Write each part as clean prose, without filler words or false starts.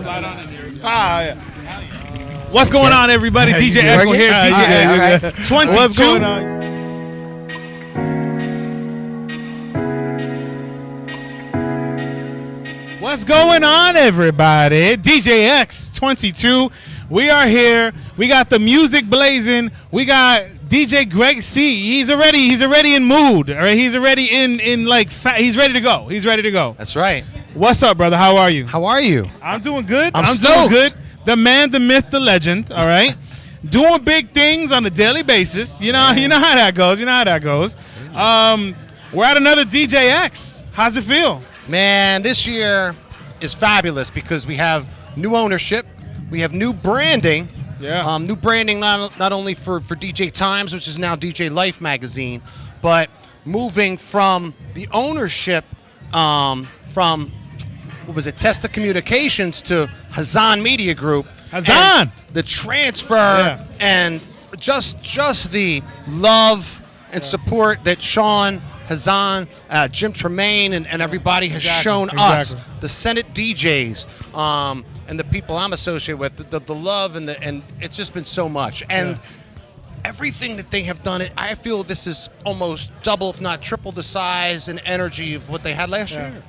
Slide on in here. Yeah. What's going on, everybody? DJ Echo here. DJX22. What's going on? What's going on, everybody? DJX22. We are here. We got the music blazing. We got DJ Greg C. He's already in mood. All right, he's already in like he's ready to go. He's ready to go. That's right. What's up, brother? How are you? How are you? I'm doing good. I'm doing good. The man, the myth, the legend. All right, doing big things on a daily basis. You know how that goes. We're at another DJX. How's it feel? Man, this year is fabulous because we have new ownership, we have new branding. Yeah. New branding not only for DJ Times, which is now DJ Life magazine, but moving from the ownership from what was it, Testa Communications to Hazan Media Group. Hazan! The transfer and just the love and support that Sean, Hazan, Jim Tremaine, and everybody has shown us, the Senate DJs, and the people I'm associated with, the love and it's just been so much. And everything that they have done, I feel this is almost double, if not triple, the size and energy of what they had last year.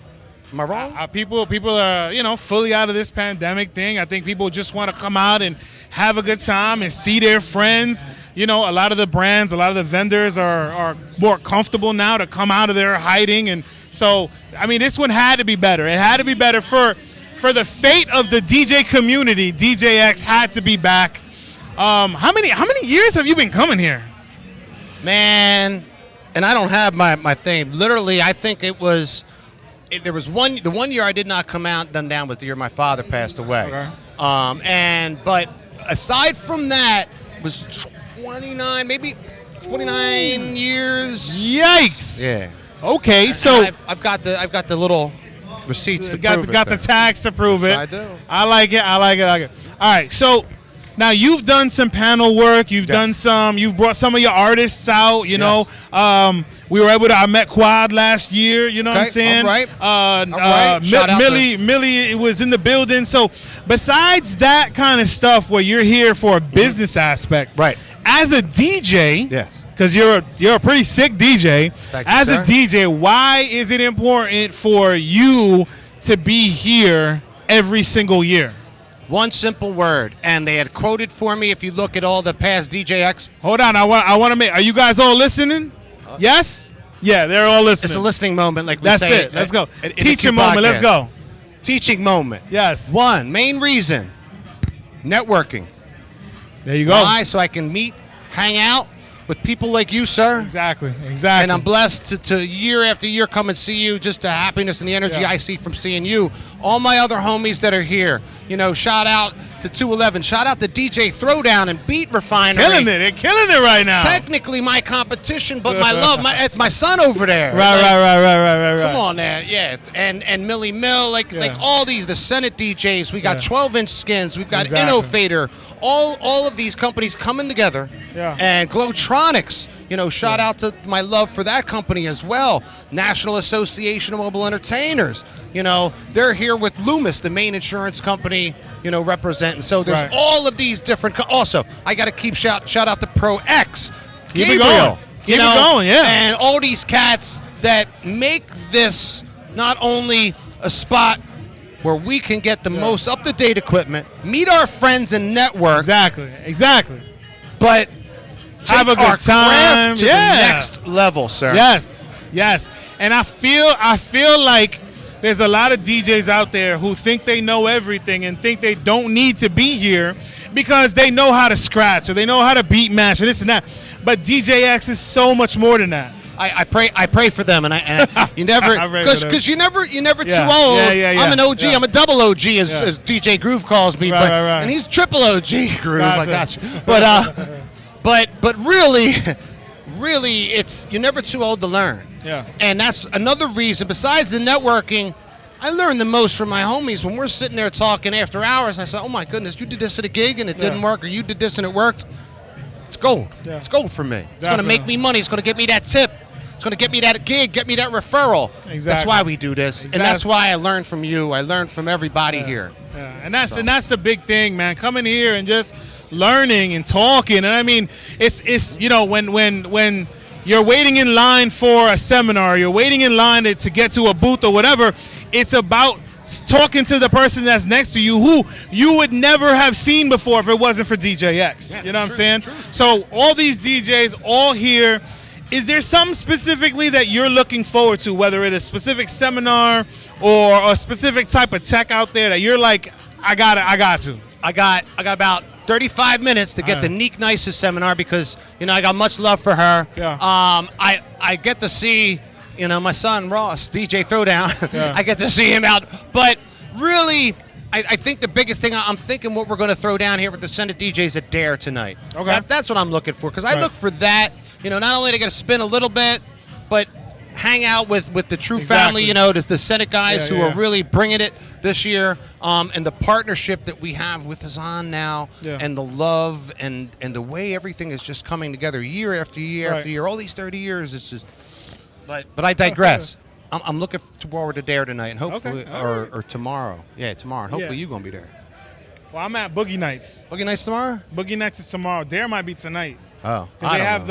Am I wrong? People are, fully out of this pandemic thing. I think people just want to come out and have a good time and see their friends. A lot of the brands, a lot of the vendors are more comfortable now to come out of their hiding. And so, this one had to be better. It had to be better for the fate of the DJ community. DJX had to be back. How many years have you been coming here? Man, and I don't have my thing. Literally, I think it was... There was the one year I did not come out and down was the year my father passed away. Okay. But aside from that, was 29 years. Yikes! Yeah. Okay, so I've got the little receipts to prove it. Got the tags to prove it. I do. I like it. All right, so now you've done some panel work. You've brought some of your artists out. We were I met Quad last year. You know what I'm saying? All right. Millie was in the building. So besides that kind of stuff, where you're here for a business aspect, right? As a DJ, yes, because you're a pretty sick DJ. As a DJ, why is it important for you to be here every single year? One simple word, and they had quoted for me. If you look at all the past DJX, hold on, I want to make. Are you guys all listening? Yes. Yeah, they're all listening. It's a listening moment, like we That's say. That's it. Let's go. Teaching moment. Let's go. Teaching moment. Yes. One main reason: networking. There you go. Why? So I can meet, hang out with people like you, sir. Exactly. And I'm blessed to year after year come and see you. Just the happiness and the energy I see from seeing you. All my other homies that are here. Shout out to 211. Shout out to DJ Throwdown and Beat Refinery. They're killing it right now. Technically my competition, but my love, it's my son over there. Right. Come on there, yeah. And Millie Mill, like all these, the Senate DJs. We got 12-inch skins. We've got Innovator. All of these companies coming together. Yeah. And Glowtronics. Shout out to my love for that company as well. National Association of Mobile Entertainers. They're here with Loomis, the main insurance company, representing. So there's all of these different. Also, I got to keep shout out to Pro X. Keep it going. Keep it going, yeah. And all these cats that make this not only a spot where we can get the most up-to-date equipment, meet our friends and network. Exactly. But have a good time to the next level, sir. Yes. And I feel like there's a lot of DJs out there who think they know everything and think they don't need to be here because they know how to scratch or they know how to beat match and this and that. But DJX is so much more than that. I pray for them, and you never because you're never too old. Yeah. I'm an OG. I'm a double OG as DJ Groove calls me, right. And he's triple OG Groove. Gotcha. I got you. But really, it's you're never too old to learn. Yeah. And that's another reason. Besides the networking, I learned the most from my homies when we're sitting there talking after hours. I said, "Oh my goodness, you did this at a gig and it didn't work, or you did this and it worked." It's gold. Yeah. It's gold for me. It's going to make me money. It's going to get me that tip. It's going to get me that gig, get me that referral. Exactly. That's why we do this. And that's why I learned from you. I learned from everybody here. Yeah, and that's the big thing, man. Coming here and just learning and talking, and I mean, it's you know when you're waiting in line for a seminar, you're waiting in line to get to a booth or whatever. It's about talking to the person that's next to you who you would never have seen before if it wasn't for DJX. Yeah, you know what I'm saying? True. So all these DJs all here. Is there something specifically that you're looking forward to, whether it's a specific seminar or a specific type of tech out there that you're like, I got to? I got about 35 minutes to get the Neek Nice's seminar because, you know, I got much love for her. Yeah. I get to see, you know, my son Ross, DJ Throwdown. Yeah. I get to see him out. But really, I think the biggest thing, I'm thinking what we're going to throw down here with the Senate DJs at Dare tonight. Okay. That's what I'm looking for because I look for that. You know, not only to get to spin a little bit, but hang out with the true family, you know, the Senate guys who are really bringing it this year, and the partnership that we have with Hazan now, and the love and the way everything is just coming together year after year after year. All these 30 years, it's just. But I digress. I'm looking forward to Dare tonight, and hopefully, or tomorrow. Yeah, tomorrow. And hopefully you're gonna be there. Well, I'm at Boogie Nights. Boogie Nights tomorrow? Boogie Nights is tomorrow. Dare might be tonight. Oh, they have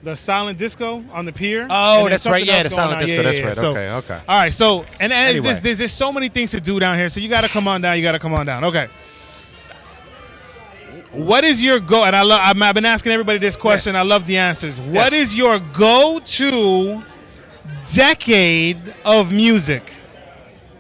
the silent disco on the pier. Oh, that's right. Yeah, the silent disco. That's right. So, Okay. All right. So, and Anyway. there's so many things to do down here. So you got to come on down. You got to come on down. Okay. What is your go? And I've been asking everybody this question. I love the answers. What is your go-to decade of music?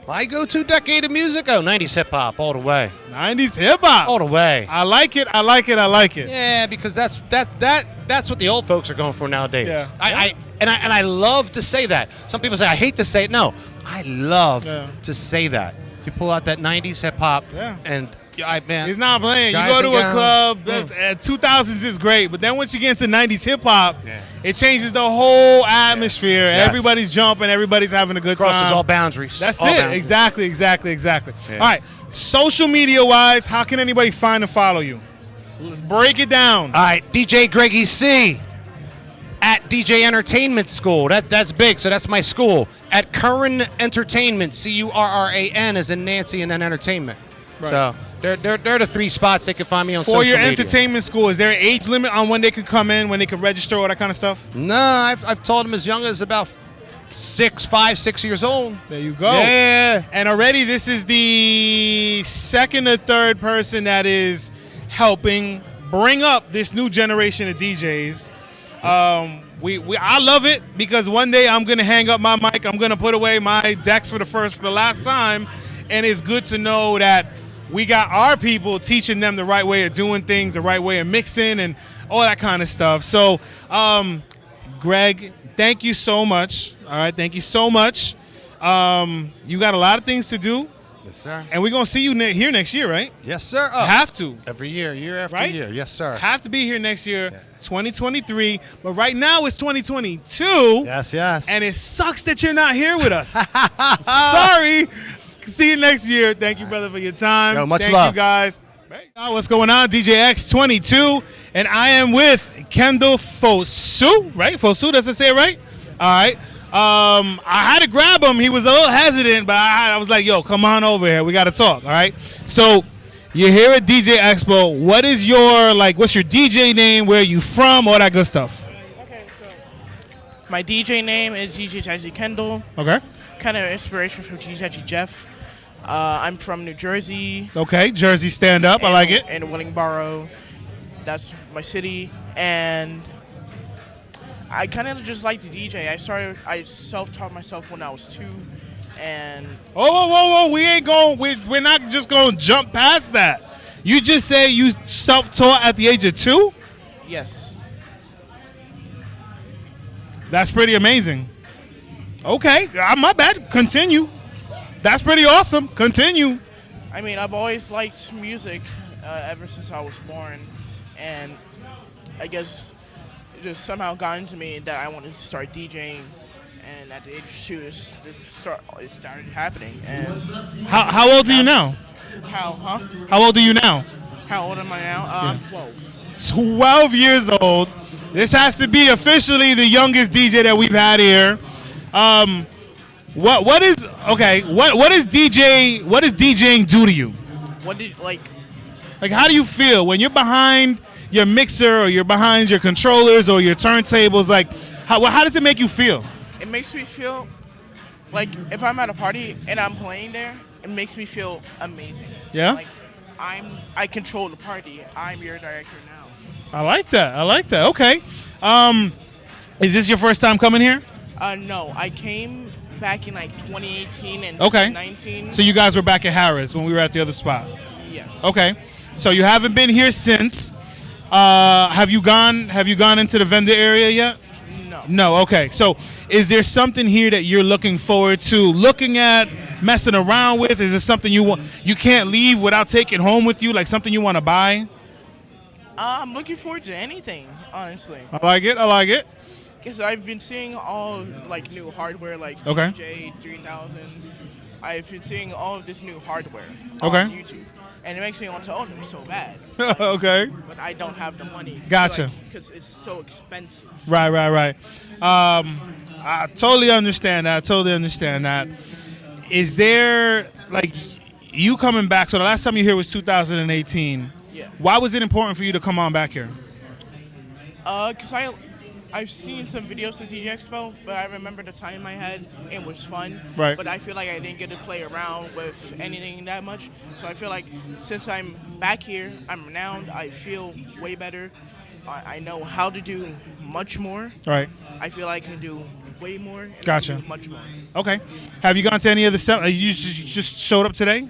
My go-to decade of music? Oh, 90s hip-hop all the way. 90s hip-hop. All the way. I like it. I like it. Yeah, because that's what the old folks are going for nowadays. Yeah. I love to say that. Some people say I hate to say it. No, I love to say that. You pull out that 90s hip-hop and man, he's not playing. You guys go to and a gals. club. 2000s is great, but then once you get into 90s hip hop, it changes the whole atmosphere. Yes. Everybody's jumping. Everybody's having a good time. Crosses all boundaries. That's all it. boundaries. Exactly. Yeah. All right. Social media wise, how can anybody find and follow you? Let's break it down. All right, DJ Greggy C. At DJ Entertainment School. That's big, so that's my school. At Curran Entertainment, CURRAN as in Nancy and then Entertainment. Right. So they're the three spots they can find me on For social your media. entertainment school, is there an age limit on when they could come in, when they could register, all that kind of stuff? No, I've told them as young as about 5, 6 years old. There you go. Yeah. And already this is the second or third person that is helping bring up this new generation of DJs. I love it because one day I'm gonna hang up my mic, I'm gonna put away my decks for the last time, and it's good to know that we got our people teaching them the right way of doing things, the right way of mixing, and all that kind of stuff. So, Greg, thank you so much. All right, thank you so much. You got a lot of things to do. Yes, sir. And we're going to see you here next year, right? Yes, sir. Oh, Have to. every year after Right? year. Yes, sir. Have to be here next year, Yeah. 2023. But right now it's 2022. Yes. And it sucks that you're not here with us. Sorry. See you next year. Thank you, brother, for your time. Yo, much Thank love. you, guys. Hey, what's going on? DJX22. And I am with Kendle Fosu, right? Fosu, does it say it right? All right. I had to grab him. He was a little hesitant, but I was like, yo, come on over here. We got to talk, all right? So you're here at DJ Expo. What is what's your DJ name? Where are you from? All that good stuff. Okay, so my DJ name is DJ Jazzy Kendle. Okay. Kind of inspiration from DJ Jeff. I'm from New Jersey. Okay. Jersey stand up. I like it. And Willingboro. That's my city. And I kind of just like to DJ. I self-taught myself when I was 2. And Whoa. We're not just going to jump past that. You just say you self-taught at the age of 2? yes. That's pretty amazing. Okay. My bad. Continue. That's pretty awesome. Continue. I mean, I've always liked music ever since I was born. And I guess it just somehow got into me that I wanted to start DJing. And at the age of 2, it started happening. And How old are you now? How How old are you now? old am I now? I'm 12. 12 years old. This has to be officially the youngest DJ that we've had here. What is okay? What is DJing do to you? What did like? Like, how do you feel when you're behind your mixer or you're behind your controllers or your turntables? Like, how does it make you feel? It makes me feel like if I'm at a party and I'm playing there, it makes me feel amazing. Yeah. Like I control the party. I'm your director now. I like that. Okay. Is this your first time coming here? No, I came back in like 2018 and Okay. 2019. So you guys were back at Harris when we were at the other spot. Yes. Okay. So you haven't been here since. Have you gone into the vendor area yet? No. No. Okay. So is there something here that you're looking forward to looking at, messing around with? Is there something you can't leave without taking home with you, like something you want to buy? I'm looking forward to anything, honestly. I like it. Because I've been seeing all like new hardware, like Okay. CJ3000. I've been seeing all of this new hardware Okay. on YouTube, and it makes me want to own them so bad. Okay. But I don't have the money. Gotcha. Because it's so expensive. Right. I totally understand that. Is there, like, you coming back? So the last time you were here was 2018. Yeah. Why was it important for you to come on back here? Because I've seen some videos of DJ Expo, but I remember the time I had. It was fun. Right. But I feel like I didn't get to play around with anything that much. So I feel like since I'm back here, I'm renowned. I feel way better. I know how to do much more. Right. I feel I can do way more. And Gotcha. do much more. Okay. Have you gone to any of the you just showed up today?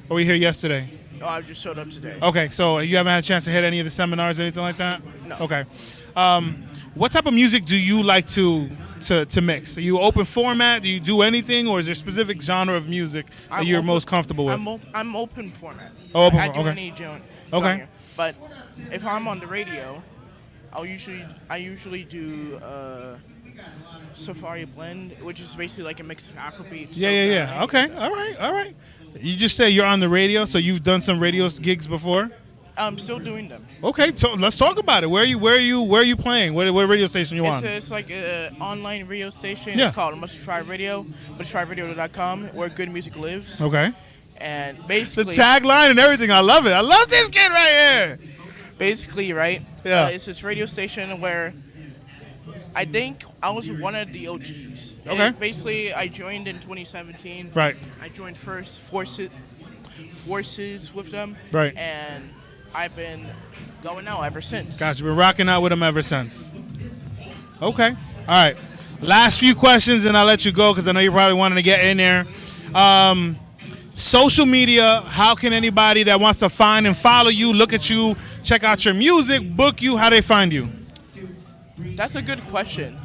Or were you here yesterday? No, I just showed up today. Okay, so you haven't had a chance to hit any of the seminars or anything like that? No. Okay. What type of music do you like to mix? Are you open format? Do you do anything, or is there a specific genre of music that you're most comfortable with? I'm open format. Oh, open I do okay. any genre. Okay. But if I'm on the radio, I usually do Safari Blend, which is basically like a mix of Afrobeat. Yeah. Okay. All right. You just say you're on the radio, so you've done some radio gigs before? I'm still doing them. Okay, let's talk about it. Where are you playing? What radio station you on? It's like an online radio station. Yeah. It's called Must Try Radio, MustTryRadio.com, where good music lives. Okay. And The basically, tagline and everything. I love it. I love this kid right here. basically, right? Yeah. It's this radio station where I think I was one of the OGs. Okay. And basically, I joined in 2017. Right. I joined first forces with them. Right. And I've been going out ever since. Gotcha. Been rocking out with them ever since. Okay. All right. Last few questions, and I'll let you go because I know you probably wanted to get in there. Social media, how can anybody that wants to find and follow you, look at you, check out your music, book you, how they find you? That's a good question.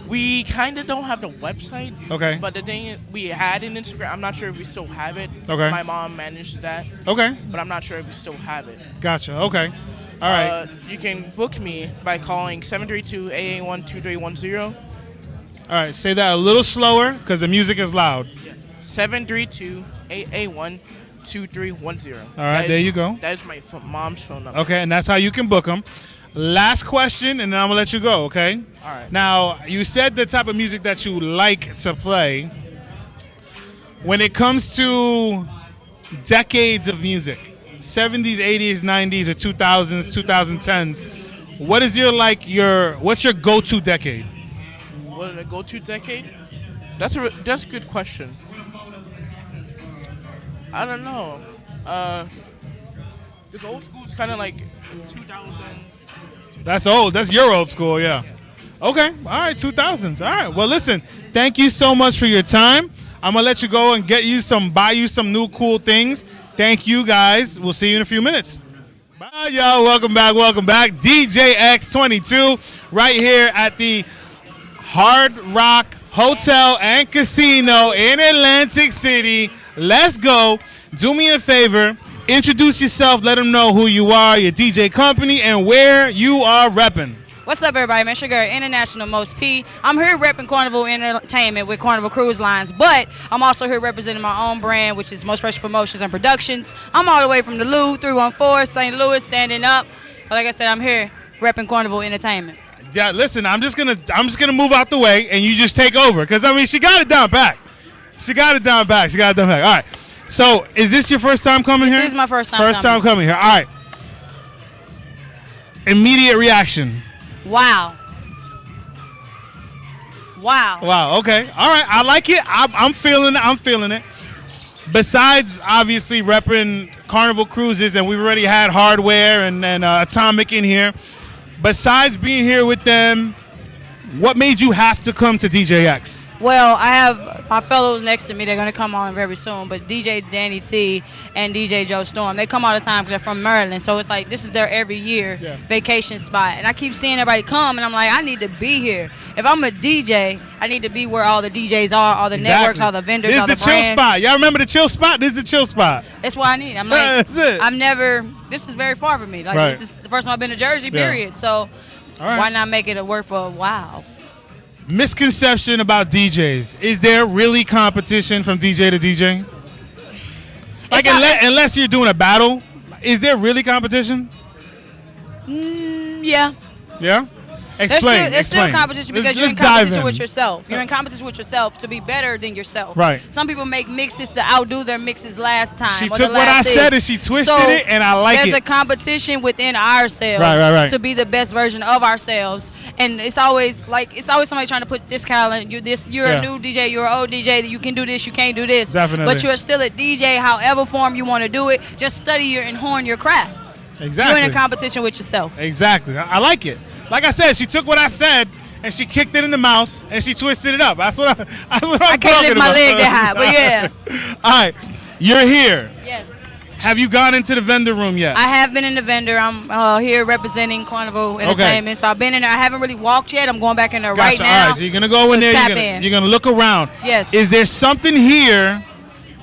We kind of don't have the website. Okay. But the thing is, we had an Instagram. I'm not sure if we still have it. Okay. My mom manages that. Okay. But I'm not sure if we still have it. Gotcha. Okay. All right. You can book me by calling 732-881-2310. All right. Say that a little slower because the music is loud. 732-881-2310. All right. There you go. That is my mom's phone number. Okay. And that's how you can book them. Last question, and then I'm going to let you go, okay? All right. Now, you said the type of music that you like to play. When it comes to decades of music, 70s, 80s, 90s, or 2000s, 2010s, what's your go-to decade? What is a go-to decade? That's a good question. I don't know. Because old school is kind of like 2000. That's old. That's your old school, yeah. Okay. All right, 2000s. All right. Well, listen, thank you so much for your time. I'm going to let you go and buy you some new cool things. Thank you, guys. We'll see you in a few minutes. Bye, y'all. Welcome back. DJX22 right here at the Hard Rock Hotel and Casino in Atlantic City. Let's go. Do me a favor. Introduce yourself. Let them know who you are, your DJ company, and where you are repping. What's up, everybody? Man, Sugar International Most P. I'm here repping Carnival Entertainment with Carnival Cruise Lines, but I'm also here representing my own brand, which is Most Fresh Promotions and Productions. I'm all the way from the Lou 314, St. Louis, standing up. But like I said, I'm here repping Carnival Entertainment. Yeah, listen, I'm just gonna move out the way and you just take over. Cause I mean she got it down back. All right. So is this your first time coming here? This is my first time. First time coming here. All right. Immediate reaction. Wow. Okay. All right. I like it. I'm feeling it. Besides, obviously, repping Carnival Cruises, and we've already had Hardware and Atomic in here. Besides being here with them, what made you have to come to DJX? Well, I have my fellows next to me. They're going to come on very soon. But DJ Danny T and DJ Joe Storm, they come all the time because they're from Maryland. So it's like this is their every year vacation spot. And I keep seeing everybody come, and I'm like, I need to be here. If I'm a DJ, I need to be where all the DJs are, all the networks, all the vendors, all the brands. This is the chill spot. Y'all remember the chill spot? This is the chill spot. That's what I need. I'm like, that's it. This is very far from me. Like, right. This is the first time I've been to Jersey, period. So why not make it a work for a while? Misconception about DJs. Is there really competition from DJ to DJ? Like, unless you're doing a battle, is there really competition? Yeah. Yeah? Explain. There's still competition because you're in dive competition with yourself. You're in competition with yourself to be better than yourself. Right. Some people make mixes to outdo their mixes last time. She took what I said and she twisted it, and I like it. There's a competition within ourselves right. to be the best version of ourselves. And it's always somebody trying to put this talent. You're a new DJ, you're an old DJ, you can do this, you can't do this. Definitely. But you're still a DJ, however form you want to do it. Just study and hone your craft. Exactly. You're in a competition with yourself. Exactly. I like it. Like I said, she took what I said and she kicked it in the mouth and she twisted it up. That's what I'm talking about. I can't lift my leg that high, but yeah. All right. You're here. Yes. Have you gone into the vendor room yet? I have been in the vendor. I'm here representing Carnival Entertainment. So I've been in there. I haven't really walked yet. I'm going back in there right now. All right. So you're going to go in there. You're going to look around. Yes. Is there something here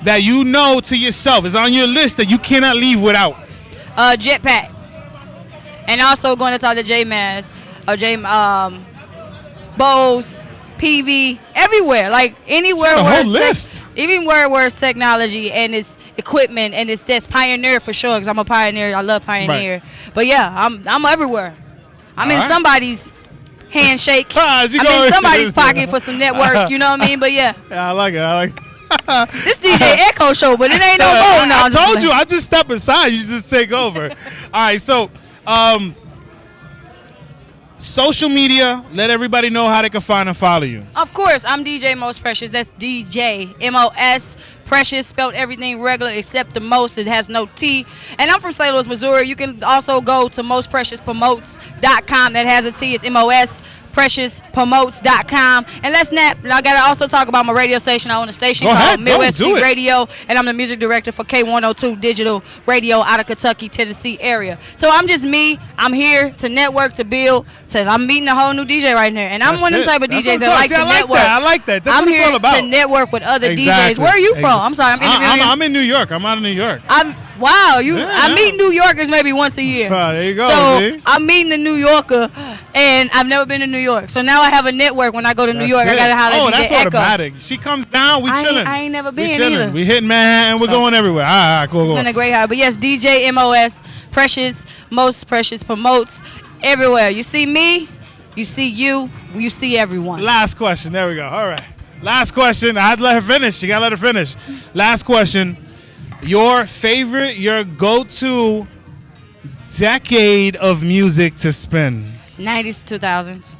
that you know to yourself is on your list that you cannot leave without? Jetpack. And also going to talk to J-Maz, Bose, PV, everywhere. Like anywhere where list. Even where it's technology and it's equipment and it's this Pioneer for sure, because I'm a Pioneer. I love Pioneer. Right. But yeah, I'm everywhere. I'm in somebody's handshake. I'm in somebody's pocket for some network. You know what I mean? But yeah. I like it. This DJ Echo show, but it ain't no more now. I told you, I just step aside. You just take over. All right, so social media, let everybody know how they can find and follow you. Of course, I'm DJ Most Precious. That's DJ MOS Precious, spelled everything regular except the most. It has no T. And I'm from St. Louis, Missouri. You can also go to mostpreciouspromotes.com. That has a T. It's MOS PreciousPromotes.com. And let's not. I gotta also talk about my radio station. I own a station called Midwest Beat Radio, and I'm the music director for K102 Digital Radio out of Kentucky, Tennessee area. So I'm just me. I'm here to network, to build. I'm meeting a whole new DJ right now, and I'm one of them type of DJs that like to network. I like that. That's what it's all about. I'm here to network with other DJs. Where are you from? I'm sorry. I'm in New York. I'm out of New York. I meet New Yorkers maybe once a year. There you go. So I'm meeting a New Yorker, and I've never been to New York. So now I have a network. When I go to New York, I gotta holler at DJ Echo. That's automatic. She comes down, we chilling. I ain't never been either. We hitting Manhattan. We're going everywhere. All right, cool. It's been a great hour. But yes, DJ MOS Precious, Most Precious Promotes everywhere. You see me, you see you see everyone. Last question. There we go. All right. Last question. I had to let her finish. You gotta let her finish. Last question. Your favorite, your go-to decade of music to spin? 90s, 2000s.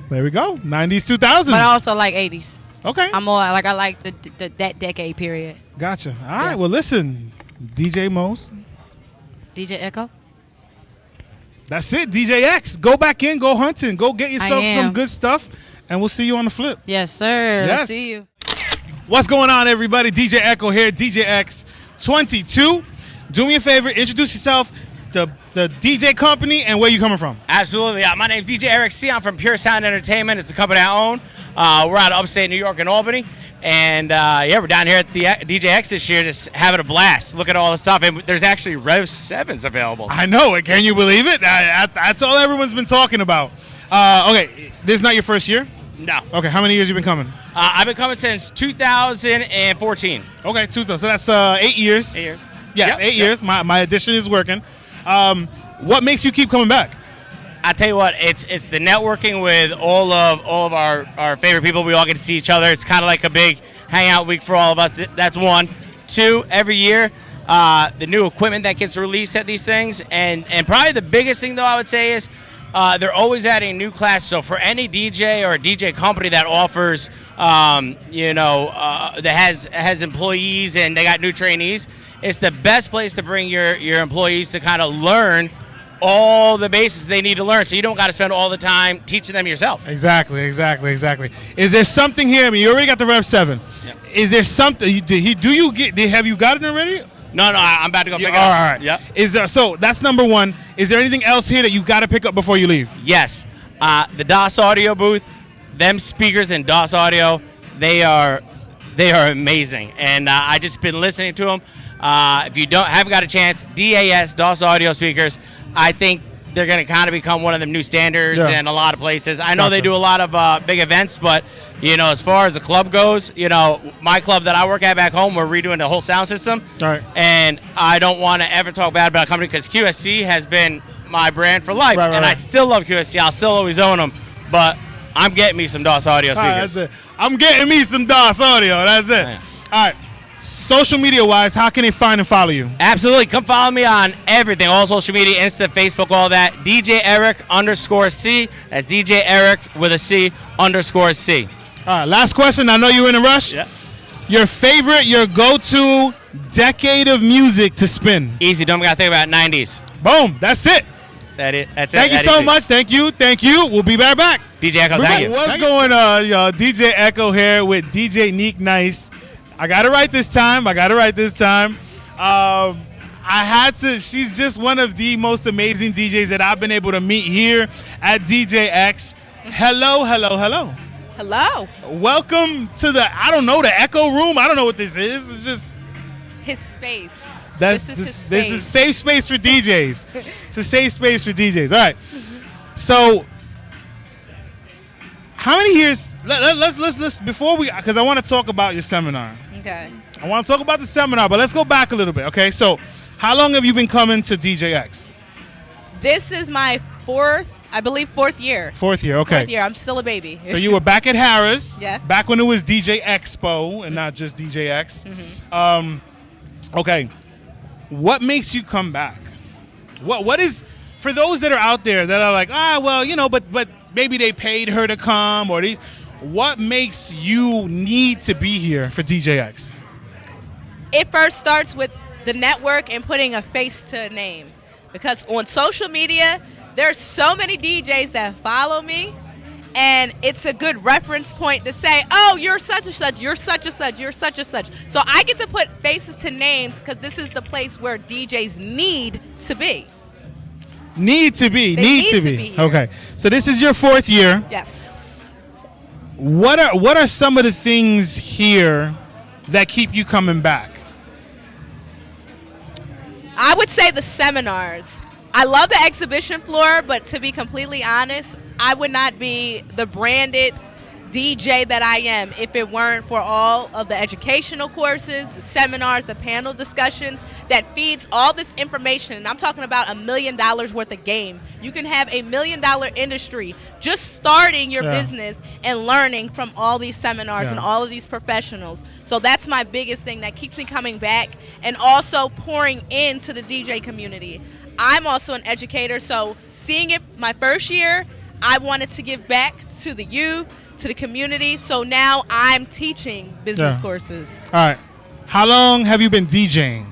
There we go. 90s, 2000s. But I also like 80s. Okay. I'm more like I like that decade period. Gotcha. All right. Well, listen, DJ Mos. DJ Echo. That's it. DJX. Go back in. Go hunting. Go get yourself some good stuff, and we'll see you on the flip. Yes, sir. Yes. See you. What's going on, everybody? DJ Echo here. DJX22. Do me a favor. Introduce yourself, the DJ company, and where you coming from. Absolutely. My name's DJ Eric C. I'm from Pure Sound Entertainment. It's a company I own. We're out of upstate New York and Albany. And, we're down here at the DJX this year just having a blast. Look at all the stuff. And there's actually Rev 7s available. I know it. Can you believe it? That's all everyone's been talking about. Okay, this is not your first year? No. Okay, how many years you been coming? I've been coming since 2014. Okay, 2000. So that's 8 years. 8 years. Yes, 8 years. My addition is working. What makes you keep coming back? I tell you what, it's the networking with all of our favorite people. We all get to see each other. It's kind of like a big hangout week for all of us. That's one. Two, every year, the new equipment that gets released at these things, and probably the biggest thing though I would say is they're always adding new classes. So for any DJ or a DJ company that offers, that has employees and they got new trainees, it's the best place to bring your employees to kind of learn all the bases they need to learn, so you don't got to spend all the time teaching them yourself. Exactly. Is there something here? I mean, you already got the Rev 7. Yep. Is there something? Have you got it already? No, I'm about to go pick it up. All right. Yep. So that's number one. Is there anything else here that you got to pick up before you leave? Yes. The DOS audio booth, them speakers in DOS audio, they are amazing, and I just been listening to them. If you haven't got a chance, DOS audio speakers, I think they're going to kind of become one of the new standards in a lot of places. I know they do a lot of big events, but, as far as the club goes, my club that I work at back home, we're redoing the whole sound system. All right. And I don't want to ever talk bad about a company because QSC has been my brand for life. Right. I still love QSC. I'll still always own them. But I'm getting me some DOS audio speakers. That's it. I'm getting me some DOS audio. That's it. Yeah. All right. Social media-wise, how can they find and follow you? Absolutely. Come follow me on everything. All social media, Insta, Facebook, all that. DJ Eric _C. That's DJ Eric with a C _C. All right. Last question. I know you're in a rush. Yeah. Your go-to decade of music to spin. Easy. Don't got to think about 90s. Boom. That's it. That's it. Thank you so much. Thank you. We'll be right back. DJ Echo, thank you. What's going on, y'all? DJ Echo here with DJ Neek Nice. I got it right this time. She's just one of the most amazing DJs that I've been able to meet here at DJX. Hello. Hello. Welcome to the Echo Room. I don't know what this is. It's just his space. This is safe space for DJs. It's a safe space for DJs. All right. So, how many years? Let's before we, because I want to talk about your seminar. Okay. I want to talk about the seminar, but let's go back a little bit. Okay. So, how long have you been coming to DJX? This is my fourth year. Fourth year. Okay. Fourth year. I'm still a baby. So you were back at Harris. Yes. Back when it was DJ Expo and not just DJX. Mm-hmm. Okay. What makes you come back? What is, for those that are out there that are like, but maybe they paid her to come or these. What makes you need to be here for DJX? It first starts with the network and putting a face to a name. Because on social media, there's so many DJs that follow me, and it's a good reference point to say, oh, you're such and such, you're such and such, you're such and such. So I get to put faces to names because this is the place where DJs need to be. Need to be. Here. Okay. So this is your fourth year. Yes. What are some of the things here that keep you coming back? I would say the seminars. I love the exhibition floor, but to be completely honest, I would not be the branded DJ that I am if it weren't for all of the educational courses, the seminars, the panel discussions that feeds all this information. And I'm talking about $1 million worth of game. You can have $1 million industry just starting your business and learning from all these seminars and all of these professionals. So that's my biggest thing that keeps me coming back, and also pouring into the DJ community. I'm also an educator, so seeing it my first year, I wanted to give back to the youth, to the community, so now I'm teaching business courses. All right. How long have you been DJing?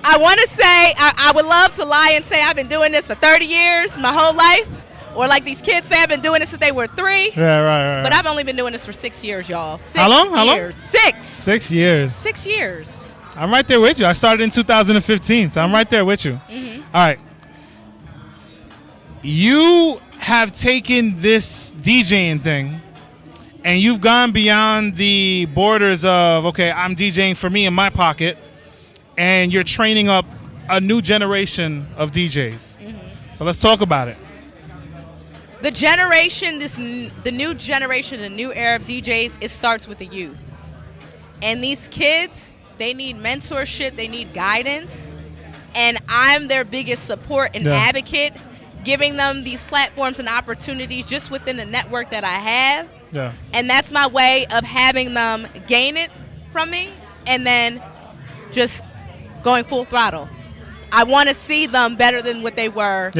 I want to say, I would love to lie and say I've been doing this for 30 years, my whole life. Or like these kids say, I've been doing this since they were 3. Yeah, right. But I've only been doing this for 6 years, y'all. How long? 6. 6 years. 6 years. I'm right there with you. I started in 2015, so I'm right there with you. Mm-hmm. All right. You have taken this DJing thing, and you've gone beyond the borders of, okay, I'm DJing for me in my pocket, and you're training up a new generation of DJs. Mm-hmm. So let's talk about it. The generation, the new generation, the new era of DJs, it starts with the youth. And these kids, they need mentorship, they need guidance. And I'm their biggest support and advocate, giving them these platforms and opportunities just within the network that I have. Yeah. And that's my way of having them gain it from me and then just going full throttle. I want to see them better than what they were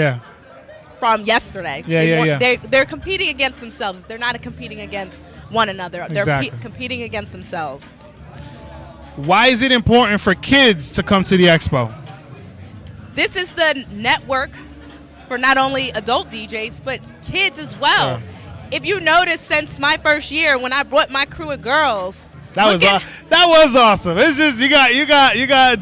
from yesterday. They're competing against themselves. They're not competing against one another. They're competing against themselves. Why is it important for kids to come to the expo? This is the network for not only adult DJs, but kids as well. Yeah. If you notice, since my first year, when I brought my crew of girls, that was awesome. It's just you got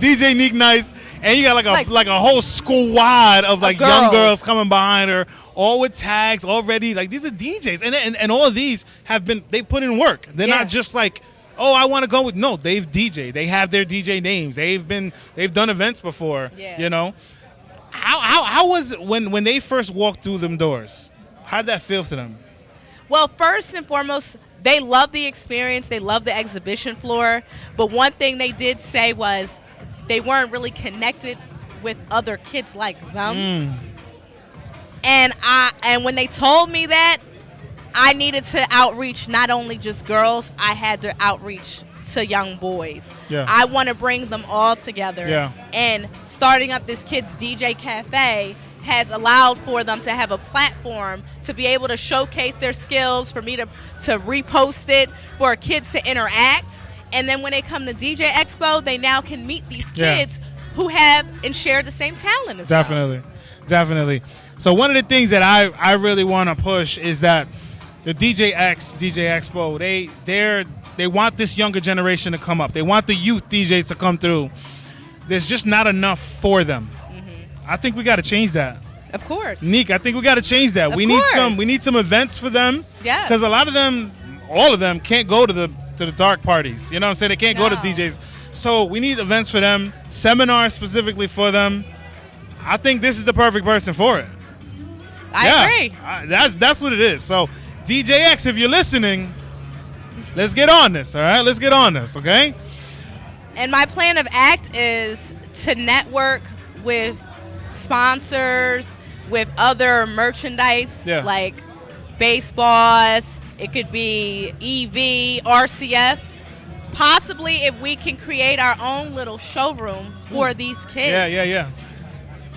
DJ Neek Nice, and you got like a whole squad of like young girls coming behind her, all with tags already. Like these are DJs, and all of these they put in work. They're not just like, oh, I want to go with. No, they've DJ. They have their DJ names. They've done events before. Yeah. You know, how was it when they first walked through them doors? How did that feel to them? Well, first and foremost, they love the experience. They love the exhibition floor. But one thing they did say was they weren't really connected with other kids like them. And when they told me that, I needed to outreach not only just girls, I had to outreach to young boys. Yeah. I want to bring them all together. Yeah. And starting up this kids DJ cafe has allowed for them to have a platform to be able to showcase their skills, for me to repost it, for kids to interact. And then when they come to DJ Expo, they now can meet these kids who have and share the same talent as well. Definitely. So one of the things that I really want to push is that the DJ Expo, they want this younger generation to come up. They want the youth DJs to come through. There's just not enough for them. I think we got to change that. Of course. Neek, I think we got to change that. We need some events for them. Yeah. Because a lot of them, all of them, can't go to the dark parties. You know what I'm saying? They can't go to DJs. So we need events for them, seminars specifically for them. I think this is the perfect person for it. I agree. That's what it is. So DJX, if you're listening, let's get on this. All right, let's get on this. Okay. And my plan of act is to network with sponsors, with other merchandise like baseballs. It could be EV, RCF. Possibly if we can create our own little showroom for these kids. Yeah.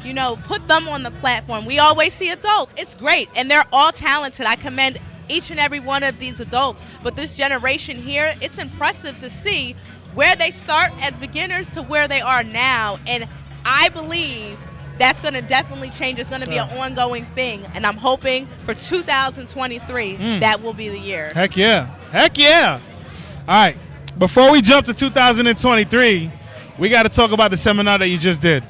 You know, put them on the platform. We always see adults. It's great. And they're all talented. I commend each and every one of these adults. But this generation here, it's impressive to see where they start as beginners to where they are now. And I believe that's going to definitely change. It's going to be an ongoing thing. And I'm hoping for 2023 that will be the year. Heck yeah. All right. Before we jump to 2023, we got to talk about the seminar that you just did.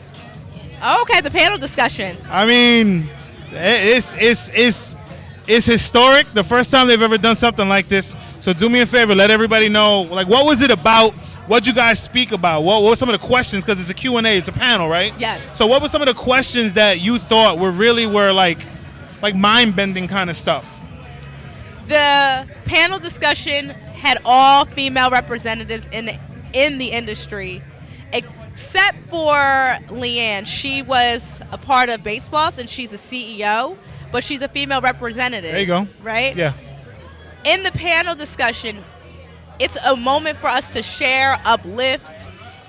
Okay, the panel discussion. I mean, it's historic. The first time they've ever done something like this. So do me a favor, let everybody know, like, what was it about? What'd you guys speak about? What were some of the questions? Because it's a Q&A, it's a panel, right? Yes. So what were some of the questions that you thought were like mind-bending kind of stuff? The panel discussion had all female representatives in the industry, except for Leanne. She was a part of Baseballs, and she's a CEO, but she's a female representative. There you go. Right? Yeah. In the panel discussion, it's a moment for us to share, uplift,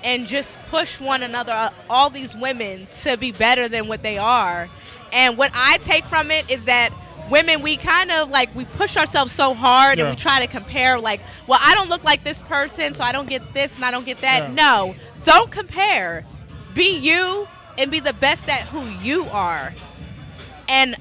and just push one another, all these women, to be better than what they are. And what I take from it is that women, we kind of we push ourselves so hard and we try to compare, well, I don't look like this person, so I don't get this and I don't get that. Yeah. No, don't compare. Be you and be the best at who you are. And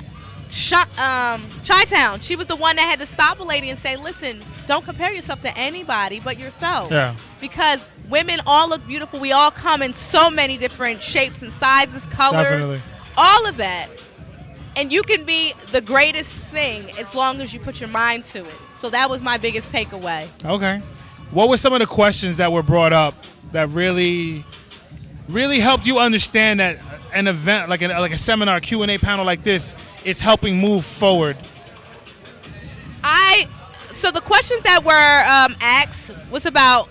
Chi-Town, she was the one that had to stop a lady and say, listen, don't compare yourself to anybody but yourself. Yeah. Because women all look beautiful. We all come in so many different shapes and sizes, colors, Definitely. all of that. And you can be the greatest thing as long as you put your mind to it. So that was my biggest takeaway. Okay. What were some of the questions that were brought up that really helped you understand that an event like a seminar, Q&A panel like this is helping move forward? So the questions that were asked was about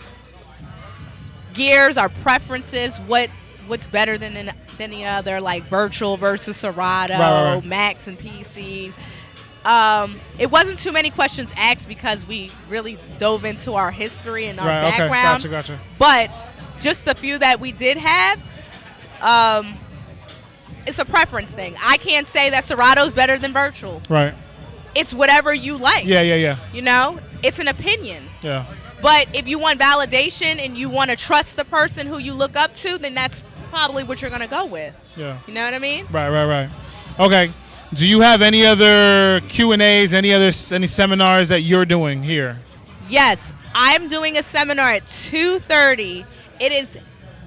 gears, our preferences, what what's better than any other, like virtual versus Serato, Right. Macs and PCs. It wasn't too many questions asked because we really dove into our history and our background. Okay, gotcha. But just the few that we did have, it's a preference thing. I can't say that Serato's better than virtual. Right. It's whatever you like. Yeah. You know, it's an opinion. Yeah. But if you want validation and you want to trust the person who you look up to, then that's probably what you're going to go with. Yeah. You know what I mean? Right. Okay. Do you have any other Q&As, any seminars that you're doing here? Yes. I'm doing a seminar at 2:30. It is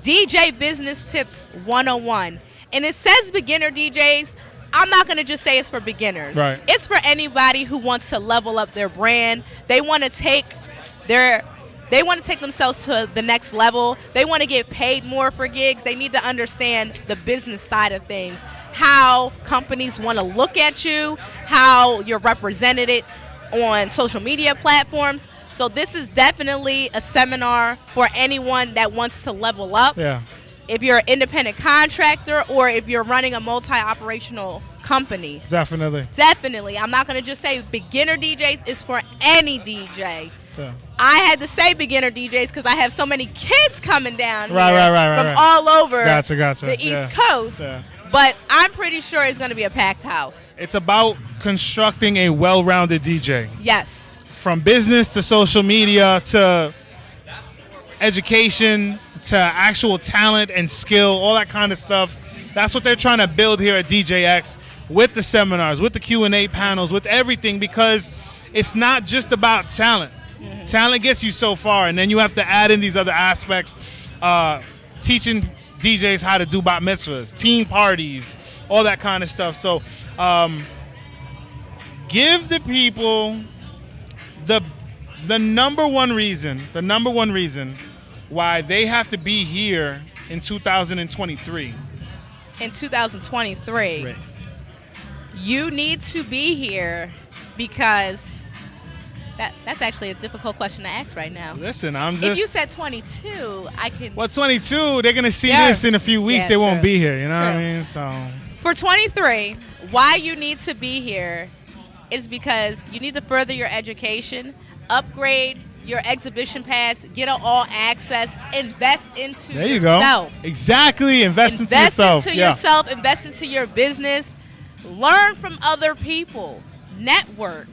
DJ Business Tips 101. And it says beginner DJs. I'm not going to just say it's for beginners. Right. It's for anybody who wants to level up their brand. They want to take themselves to the next level. They want to get paid more for gigs. They need to understand the business side of things, how companies want to look at you, how you're represented on social media platforms. So this is definitely a seminar for anyone that wants to level up. Yeah. If you're an independent contractor or if you're running a multi-operational company. Definitely. I'm not going to just say beginner DJs. It's for any DJ. Yeah. I had to say beginner DJs because I have so many kids coming down here Right. all over Gotcha. the East Coast. Yeah. But I'm pretty sure it's going to be a packed house. It's about constructing a well-rounded DJ. Yes. From business to social media to education to actual talent and skill, all that kind of stuff. That's what they're trying to build here at DJX with the seminars, with the Q&A panels, with everything, because it's not just about talent. Mm-hmm. Talent gets you so far, and then you have to add in these other aspects, teaching DJs how to do bat mitzvahs, team parties, all that kind of stuff. So give the people the number one reason why they have to be here in 2023. In 2023, Right. You need to be here because that's actually a difficult question to ask right now. Listen, If you said 22, I can. Well, 22, they're going to see Yeah. this in a few weeks. Yeah, they won't true. be here, you know what I True. mean? So For 23, why you need to be here is because you need to further your education, upgrade your exhibition pass, get an all access, invest into there you yourself. go. Exactly. Invest into yourself. Invest into yourself, invest into your business, learn from other people, network.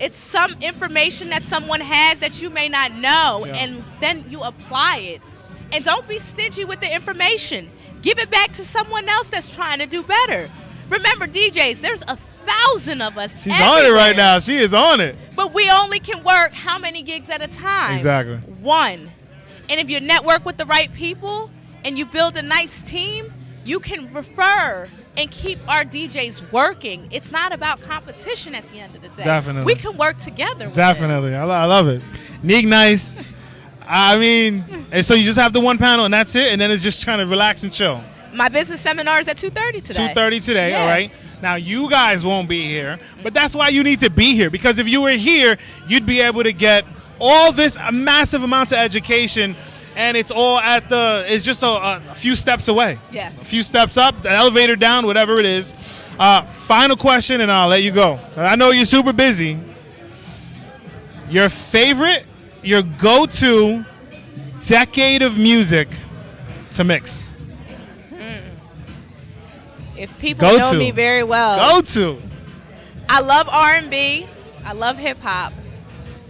It's some information that someone has that you may not know, and then you apply it. And don't be stingy with the information. Give it back to someone else that's trying to do better. Remember, DJs, there's 1,000 of us. She's on it right now. She is on it. But we only can work how many gigs at a time? Exactly. One. And if you network with the right people and you build a nice team, you can refer and keep our DJs working. It's not about competition at the end of the day. Definitely. We can work together with Definitely. I love it. Neek nice. I mean, and so you just have the one panel and that's it, and then it's just kind of relax and chill. My business seminar is at 2:30 today. 2:30 today, Yeah. all right? Now, you guys won't be here, but that's why you need to be here, because if you were here, you'd be able to get all this massive amounts of education, and it's all it's just a few steps away. Yeah. A few steps up, the elevator down, whatever it is. Final question, and I'll let you go. I know you're super busy. Your go-to decade of music to mix. If people know me very well. Go-to. I love R&B. I love hip-hop.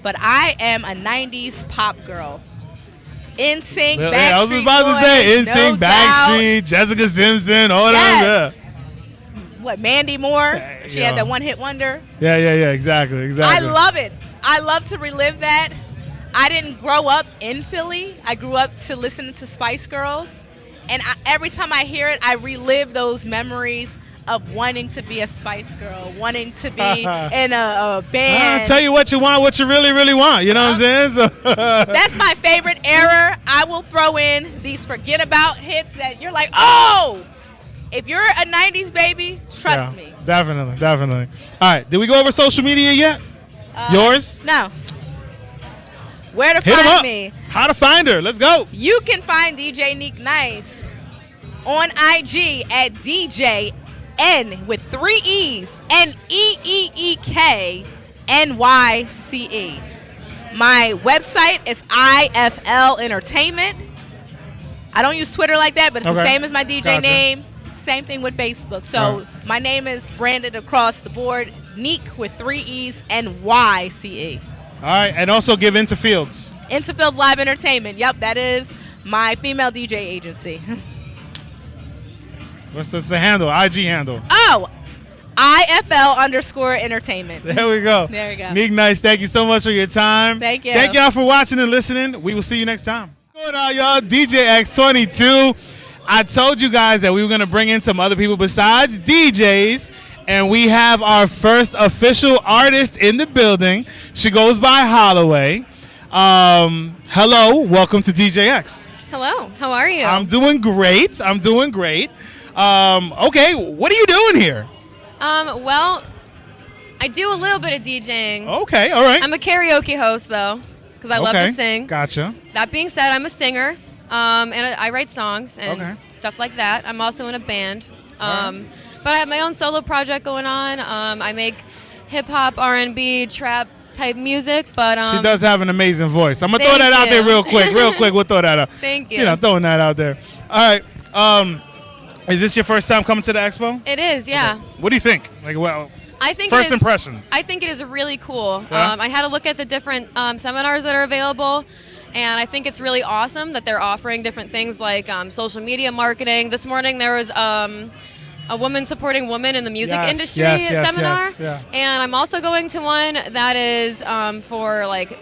But I am a 90s pop girl. NSYNC, Backstreet Boys, I was about to say NSYNC, No Backstreet, Jessica Simpson, all Yes. that. What, Mandy Moore? She Yeah. had that one-hit wonder. Yeah, exactly. I love it. I love to relive that. I didn't grow up in Philly. I grew up to listening to Spice Girls. And every time I hear it, I relive those memories of wanting to be a Spice Girl, wanting to be in a band. Tell you what you want, what you really, really want. You know what I'm saying? So That's my favorite era. I will throw in these forget about hits that you're like, oh! If you're a 90s baby, trust me. Definitely. All right, did we go over social media yet? Yours? No. Where to Hit 'em find up. me? How to find her? Let's go. You can find DJ Neek Nice on IG at DJ N with 3 E's, NEEEKNYCE. My website is IFL Entertainment. I don't use Twitter like that, but it's the same as my DJ name. Same thing with Facebook. So my name is branded across the board, Neek with 3 E's, NYCE. All right, and also give Into Fields. Into Fields Live Entertainment. Yep, that is my female DJ agency. What's the handle? IG handle. Oh, IFL_entertainment. There we go. There we go. Neek Nice, thank you so much for your time. Thank you. Thank y'all for watching and listening. We will see you next time. What's going on, y'all? DJX22. I told you guys that we were going to bring in some other people besides DJs, and we have our first official artist in the building. She goes by Holloway. Hello, welcome to DJX. Hello, how are you? I'm doing great. Okay, what are you doing here? Well, I do a little bit of DJing. Okay, all right. I'm a karaoke host, though, because I love to sing. Gotcha. That being said, I'm a singer, and I write songs and stuff like that. I'm also in a band. But I have my own solo project going on. I make hip-hop, R&B, trap type music, but she does have an amazing voice. I'm gonna throw that out there real quick. We'll throw that out. Thank you. You know, throwing that out there. All right. Is this your first time coming to the expo? It is, yeah. Okay. What do you think? I think first impressions. I think it is really cool. Yeah? I had a look at the different seminars that are available, and I think it's really awesome that they're offering different things like social media marketing. This morning there was a woman supporting women in the music industry seminar. And I'm also going to one that is for like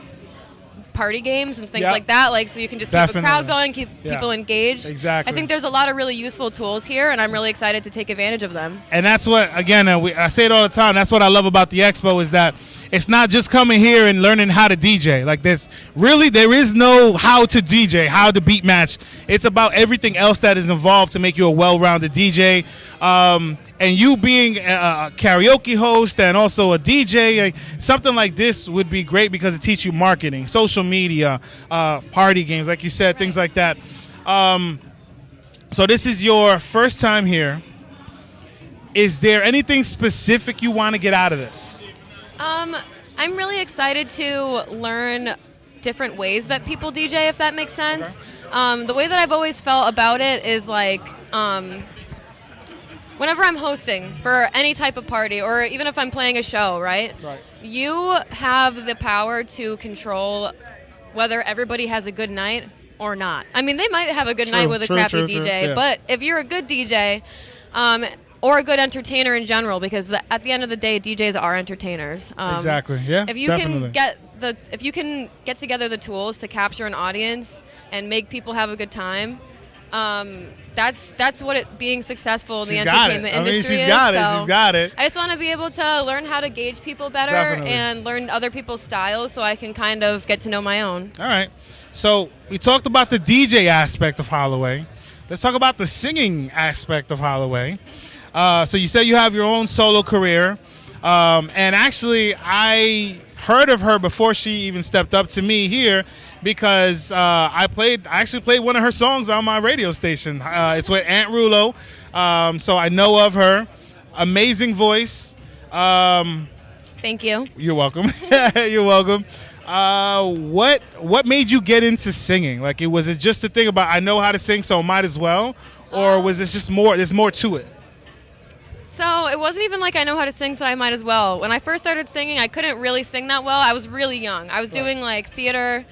party games and things like that, like so you can just keep a crowd going, keep people engaged. Exactly. I think there's a lot of really useful tools here, and I'm really excited to take advantage of them. And that's what, again, I say it all the time, that's what I love about the expo is that it's not just coming here and learning how to DJ. Like there is no how to DJ, how to beat match. It's about everything else that is involved to make you a well-rounded DJ. And you being a karaoke host and also a DJ, something like this would be great because it teaches you marketing, social media, party games, like you said, things like that. So this is your first time here. Is there anything specific you want to get out of this? I'm really excited to learn different ways that people DJ, if that makes sense. The way that I've always felt about it is like whenever I'm hosting for any type of party, or even if I'm playing a show, right? You have the power to control whether everybody has a good night or not. I mean, they might have a good night with a crappy DJ, but if you're a good DJ, or a good entertainer in general, because at the end of the day, DJs are entertainers. Exactly. Yeah. If you definitely. can get together the tools to capture an audience and make people have a good time, that's what being successful in the entertainment industry is. She's got it. I just want to be able to learn how to gauge people better and learn other people's styles, so I can kind of get to know my own. All right. So we talked about the DJ aspect of Holloway. Let's talk about the singing aspect of Holloway. So you said you have your own solo career, and actually I heard of her before she even stepped up to me here because I actually played one of her songs on my radio station. It's with Aunt Rulo, so I know of her. Amazing voice. Thank you. You're welcome. You're welcome. What made you get into singing? Like, was it just a thing about I know how to sing, so might as well, or was this just more? There's more to it. So it wasn't even like I know how to sing, so I might as well. When I first started singing, I couldn't really sing that well. I was really young. I was doing like theater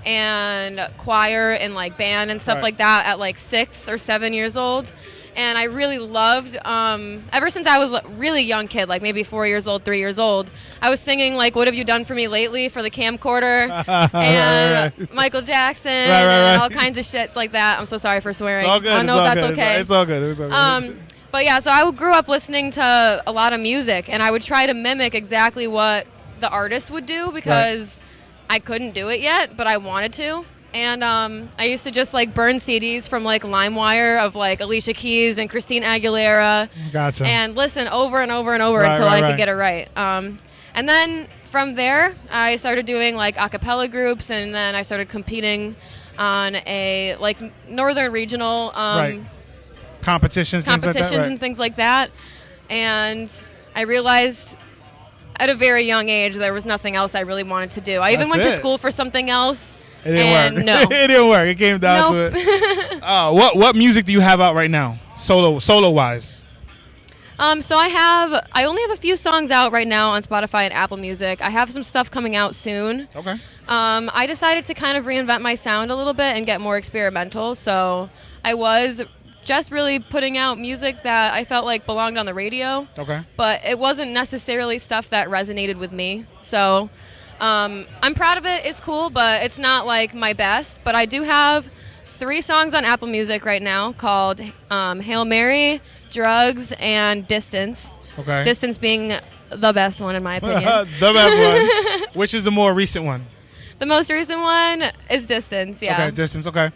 and choir and like band and stuff like that at like 6 or 7 years old. And I really loved, ever since I was a really young kid, like maybe 4 years old, 3 years old, I was singing like What Have You Done For Me Lately for the camcorder and Michael Jackson and all kinds of shit like that. I'm so sorry for swearing. It's all good. I don't know if that's okay. It's all good. It's all good. But yeah, so I grew up listening to a lot of music, and I would try to mimic exactly what the artist would do because I couldn't do it yet, but I wanted to. And I used to just like burn CDs from like LimeWire of like Alicia Keys and Christina Aguilera. Gotcha. And listen over and over and over until I could get it right. And then from there, I started doing like a cappella groups, and then I started competing on a like northern regional competitions things like that, right. and things like that. And I realized at a very young age there was nothing else I really wanted to do. I even went to school for something else. It didn't work. No. It didn't work. It came down to it. What music do you have out right now, solo wise? So I only have a few songs out right now on Spotify and Apple Music. I have some stuff coming out soon. Okay. I decided to kind of reinvent my sound a little bit and get more experimental. So I was just really putting out music that I felt like belonged on the radio. Okay. But it wasn't necessarily stuff that resonated with me. So I'm proud of it. It's cool, but it's not like my best. But I do have 3 songs on Apple Music right now called Hail Mary, Drugs, and Distance. Okay. Distance being the best one in my opinion. The best one. Which is the more recent one? The most recent one is Distance, yeah. Okay, Distance, okay.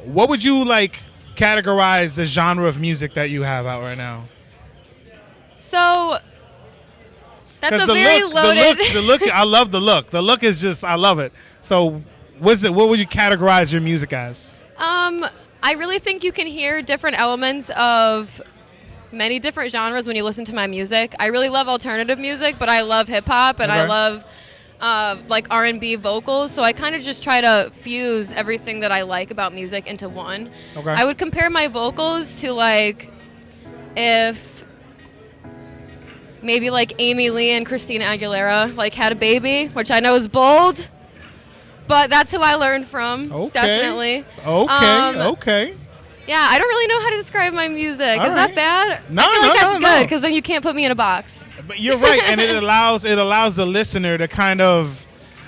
What would you categorize the genre of music that you have out right now? So that's a the very look, loaded. The look. I love the look. The look is just, I love it. So, what would you categorize your music as? I really think you can hear different elements of many different genres when you listen to my music. I really love alternative music, but I love hip hop and I love R&B vocals. So I kind of just try to fuse everything that I like about music into one. Okay. I would compare my vocals to if maybe Amy Lee and Christina Aguilera had a baby, which I know is bold, but that's who I learned from. Okay. Definitely. Okay. Yeah, I don't really know how to describe my music. All Is that bad? No, I feel like that's no. good because then you can't put me in a box. But you're right, and it allows the listener to kind of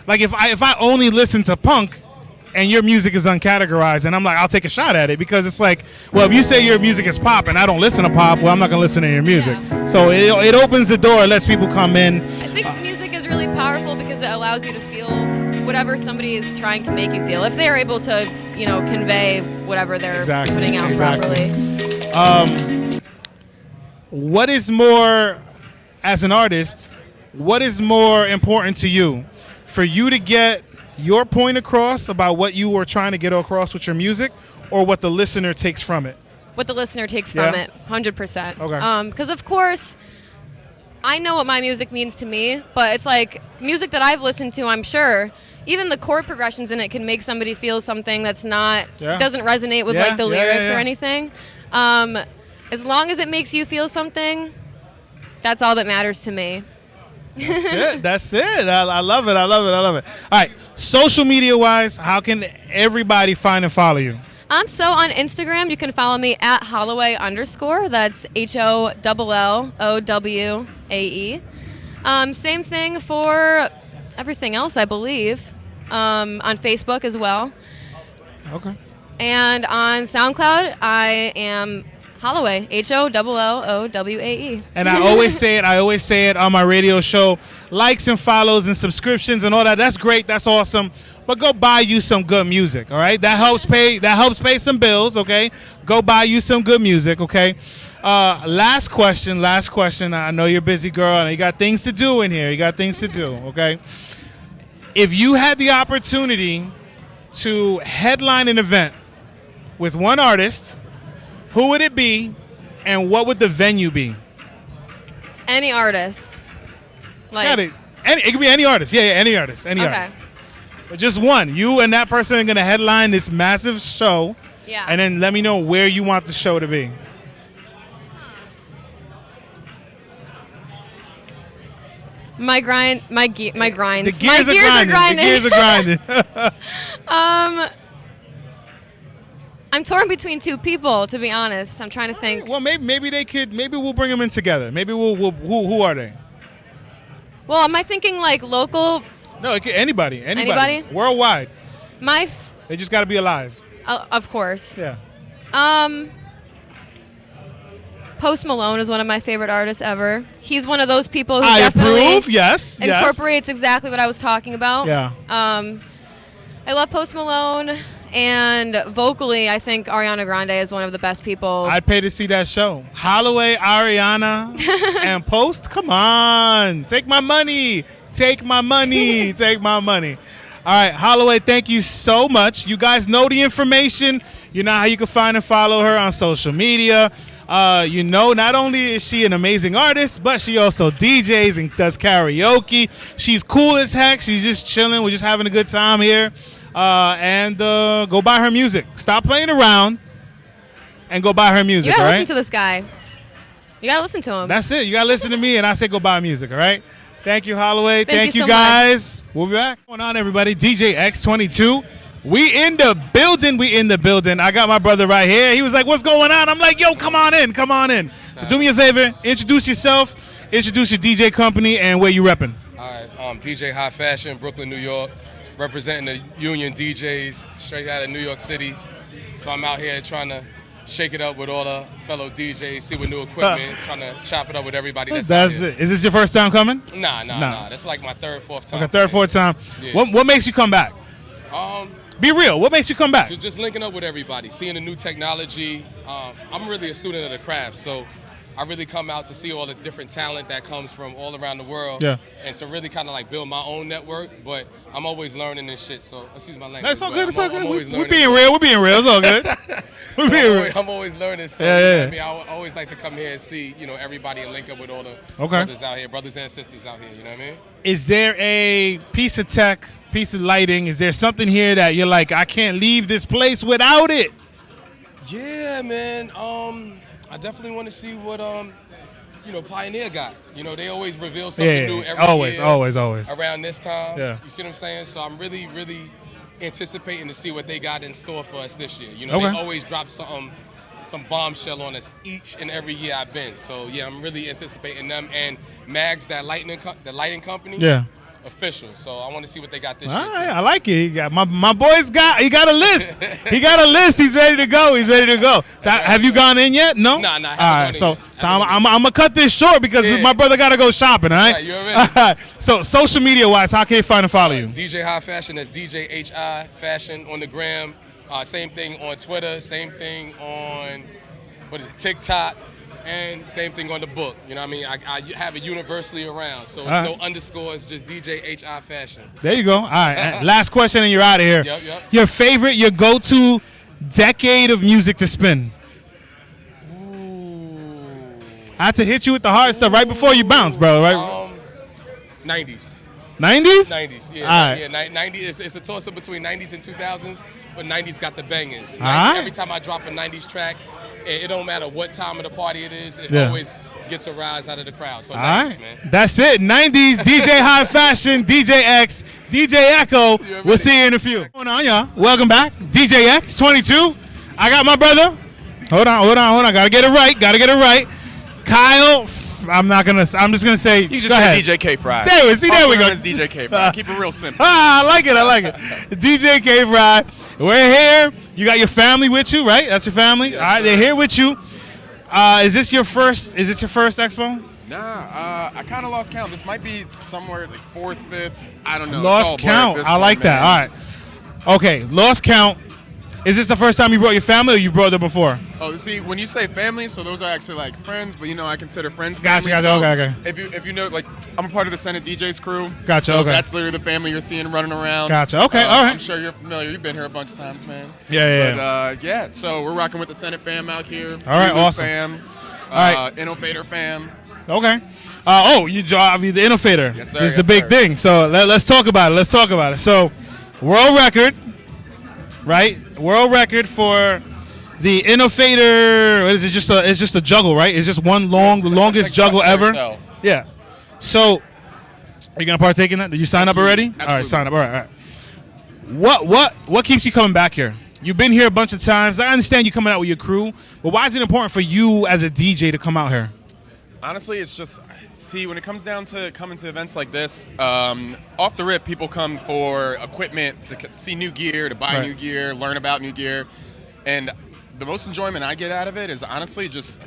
if I only listen to punk and your music is uncategorized, and I'm I'll take a shot at it because it's well, if you say your music is pop and I don't listen to pop, well, I'm not gonna listen to your music. Yeah. So it opens the door, it lets people come in. I think music is really powerful because it allows you to feel whatever somebody is trying to make you feel. If they are able to, convey whatever they're putting out properly. What is more, as an artist, what is more important to you? For you to get your point across about what you were trying to get across with your music, or what the listener takes from it? What the listener takes from it, 100%. Okay. Because, of course, I know what my music means to me, but it's music that I've listened to, I'm sure, even the chord progressions in it can make somebody feel something that's doesn't resonate with the lyrics or anything. As long as it makes you feel something, that's all that matters to me. That's it. I love it. All right. Social media wise, how can everybody find and follow you? So on Instagram, you can follow me at Holloway_. That's HOLLOWAE. Same thing for everything else, I believe. On Facebook as well. Okay. And on SoundCloud, I am Holloway, HOLLOWAE. And I always say it on my radio show. Likes and follows and subscriptions and all that. That's great. That's awesome. But go buy you some good music, all right? That helps pay some bills, okay? Go buy you some good music, okay? Last question. I know you're a busy girl and you got things to do in here. Okay? If you had the opportunity to headline an event with one artist, who would it be and what would the venue be? Any artist. Got it. It could be any artist. Yeah, any artist. Artist. But just one. You and that person are going to headline this massive show. Yeah. And then let me know where you want the show to be. My grinds. The gears are grinding. I'm torn between two people, to be honest. I'm trying to think. Well, maybe they could. Maybe we'll bring them in together. Maybe we'll who are they? Well, am I thinking local? No, it could, anybody. Anybody? Worldwide. They just got to be alive. Of course. Yeah. Post Malone is one of my favorite artists ever. He's one of those people who I definitely approve. Yes. incorporates exactly what I was talking about. Yeah. I love Post Malone, and vocally, I think Ariana Grande is one of the best people. I'd pay to see that show. Holloway, Ariana, and Post. Come on, take my money. All right, Holloway, thank you so much. You guys know the information. You know how you can find and follow her on social media. You know, not only is she an amazing artist, but she also DJs and does karaoke. She's cool as heck. She's just chilling. We're just having a good time here. And go buy her music. Stop playing around and go buy her music, You gotta all right? listen to this guy. You gotta listen to him. That's it. You gotta listen to me, and I say go buy music, all right? Thank you, Holloway. Thank you you so guys. We'll be back. What's going on, everybody? DJX22. We in the building. We in the building. I got my brother right here. He was like, what's going on? I'm like, yo, come on in. Come on in. So do me a favor. Introduce yourself. Introduce your DJ company and where you repping. All right, DJ High Fashion, Brooklyn, New York, representing the Union DJs straight out of New York City. So I'm out here trying to shake it up with all the fellow DJs, see what new equipment, trying to chop it up with everybody that's out here. it. Is this your first time coming? Nah. That's like my third, fourth time. Okay, third, fourth time. Yeah. What makes you come back? Be real. What makes you come back? Just linking up with everybody, seeing the new technology. I'm really a student of the craft, so I really come out to see all the different talent that comes from all around the world. Yeah. And to really kind of like build my own network, but I'm always learning this shit, so excuse my language. That's all but good. It's all good. We're learning. being real. We're being real. It's all good. We're being real. I'm always learning, so Yeah, you know yeah. what I mean, I always like to come here and see, everybody and link up with all the Okay. brothers out here, brothers and sisters out here, you know what I mean? Is there a piece of tech, piece of lighting? Is there something here that you're like, I can't leave this place without it? Yeah, man. I definitely want to see what Pioneer got. They always reveal something new every always, year. always. Around this time. Yeah. You see what I'm saying? So I'm really, really anticipating to see what they got in store for us this year. Okay. They always drop some bombshell on us each and every year I've been. So yeah, I'm really anticipating them. And Mags, the lighting company. Yeah. Official. So I want to see what they got this All year. right, I like it. He got my boy's got a list. He got a list. He's ready to go. So have you gone in yet? No. Nah. All right. So I'm gonna cut this short because my brother got to go shopping. All right. Right, you already. All right. So social media wise, how can they find and follow you? DJ High Fashion. That's DJHI Fashion on the gram. Same thing on Twitter. Same thing on TikTok. And same thing on the book. You know what I mean? I have it universally around. So it's no underscores, just DJHI Fashion. There you go. All right. Last question and you're out of here. Yep. Your go-to decade of music to spin. Ooh. I had to hit you with the hard stuff right before you bounce, bro. Right? 90s. 90s? 90s, yeah. All right. Yeah, 90s. It's a toss-up between 90s and 2000s, but 90s got the bangers. right. Every time I drop a 90s track, it don't matter what time of the party it is, it Yeah. always gets a rise out of the crowd. So All 90s, right. man. That's it. 90s, DJ High Fashion, DJ X, DJ Echo. We'll see you in a few. What's going on, y'all? Welcome back. DJX22. I got my brother. Hold on. Gotta get it right. Kyle. I'm just gonna say. You just go say ahead. DJ K Fry. There we go. It's DJ K Fry. Keep it real simple. I like it. DJ K Fry. We're here. You got your family with you, right? That's your family. Yes, all right, sir. they're here with you. Is this your first expo? Nah, I kind of lost count. This might be somewhere like fourth, fifth. I don't know. It's Lost all blurred at count. this I point, like that. man. All right. Okay, lost count. Is this the first time you brought your family, or you brought them before? Oh, see, when you say family, so those are actually like friends, but I consider friends Gotcha, family. okay. If you know, like, I'm a part of the Senate DJs crew. Gotcha, so okay. That's literally the family you're seeing running around. Gotcha, okay, all right. I'm sure you're familiar. You've been here a bunch of times, man. Yeah. But, so we're rocking with the Senate fam out here. All right, Hulu awesome. Fam, All right. Innovator fam. Okay. You drive the Innovator. Yes, sir. This is the big thing. So let's talk about it. So, world record, right? World record for the Innovator. What is it? It's just a juggle, right? It's just the longest juggle ever. So. Yeah. So, are you gonna partake in that? Did you sign up already? Absolutely. All right, sign up. All right. What keeps you coming back here? You've been here a bunch of times. I understand you coming out with your crew, but why is it important for you as a DJ to come out here? Honestly, it's just, when it comes down to coming to events like this, off the rip, people come for equipment, to see new gear, to buy new gear, learn about new gear. And the most enjoyment I get out of it is honestly just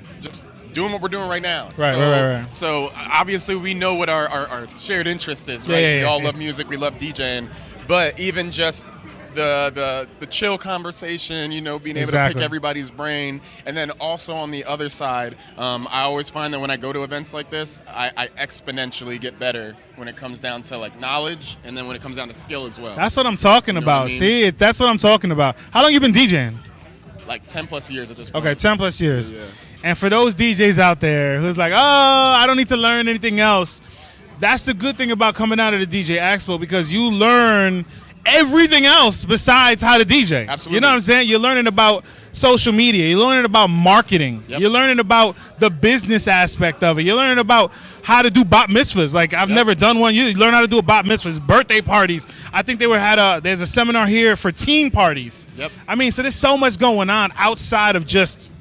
doing what we're doing right now. Right. So obviously we know what our shared interest is, right? Yeah, we all love music, we love DJing. But even just the chill conversation, you know, being able to pick everybody's brain. And then also on the other side, I always find that when I go to events like this, I exponentially get better when it comes down to like knowledge, and then when it comes down to skill as well. That's what I'm talking about. I mean? See, that's what I'm talking about. How long you been DJing? Like 10 plus years at this point. Okay, 10 plus years. Yeah. And for those DJs out there who's like, oh, I don't need to learn anything else, that's the good thing about coming out of the DJ Expo, because you learn everything else besides how to DJ. Absolutely. You know what I'm saying? You're learning about social media. You're learning about marketing. Yep. You're learning about the business aspect of it. You're learning about how to do bat mitzvahs. Like, I've never done one. You learn how to do a bat mitzvahs, birthday parties. I think there's a seminar here for teen parties. Yep. I mean, so there's so much going on outside of just,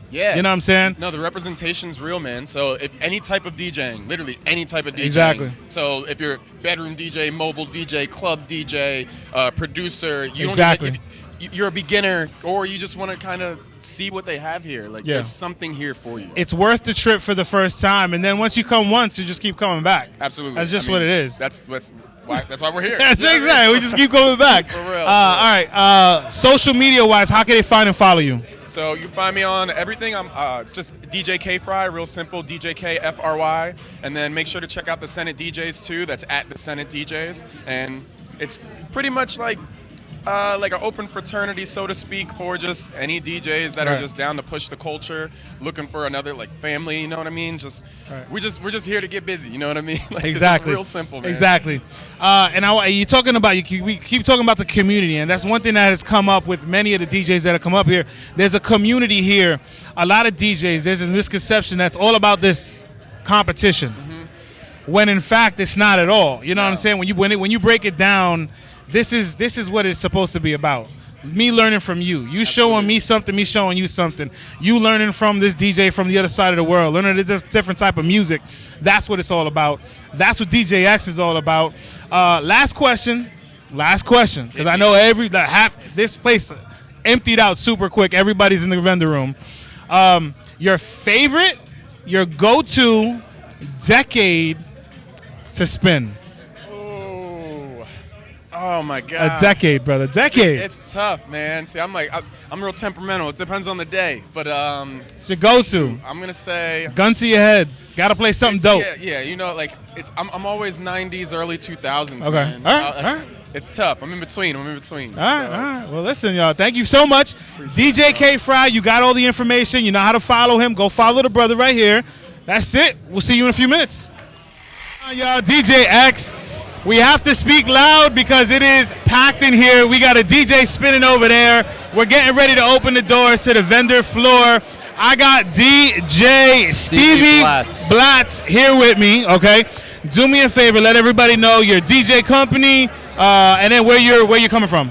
yeah. You know what I'm saying? No, the representation's real, man. So if any type of DJing, literally any type of DJing. Exactly. So if you're bedroom DJ, mobile DJ, club DJ, producer, you're a beginner, or you just want to kind of see what they have here. Like, there's something here for you. It's worth the trip for the first time, and then once you come once, you just keep coming back. Absolutely. That's just what it is. That's why we're here. That's exactly. We just keep coming back. For real. All right. Social media wise, how can they find and follow you? So you can find me on everything. It's just DJ K Fry, real simple, DJ K FRY, and then make sure to check out the Senate DJs too. That's at the Senate DJs, and it's pretty much like an open fraternity, so to speak, for just any DJs that are just down to push the culture, looking for another like family. You know what I mean? We're just here to get busy. You know what I mean? Like, exactly. It's real simple, man. Exactly. We keep talking about the community, and that's one thing that has come up with many of the DJs that have come up here. There's a community here. A lot of DJs, there's this misconception that's all about this competition, when in fact it's not at all. You know what I'm saying? When you break it down, this is what it's supposed to be about. Me learning from you. You showing me something, me showing you something. You learning from this DJ from the other side of the world, learning a different type of music. That's what it's all about. That's what DJX is all about. Last question, because I know half this place emptied out super quick. Everybody's in the vendor room. Your favorite, your go-to decade to spin. Oh my God! A decade, brother. Decade. It's tough, man. See, I'm real temperamental. It depends on the day, but it's your go-to. I'm gonna say gun to your head. Gotta play something dope. Yeah. You know, like I'm always '90s, early 2000s. Okay. Man. All right. It's tough. I'm in between. All right. Well, listen, y'all. Thank you so much, DJ K Fry. You got all the information. You know how to follow him. Go follow the brother right here. That's it. We'll see you in a few minutes. Y'all, DJX. We have to speak loud because it is packed in here. We got a DJ spinning over there. We're getting ready to open the doors to the vendor floor. I got DJ Stevie Blatz here with me, okay? Do me a favor, let everybody know your DJ company and then where you're coming from.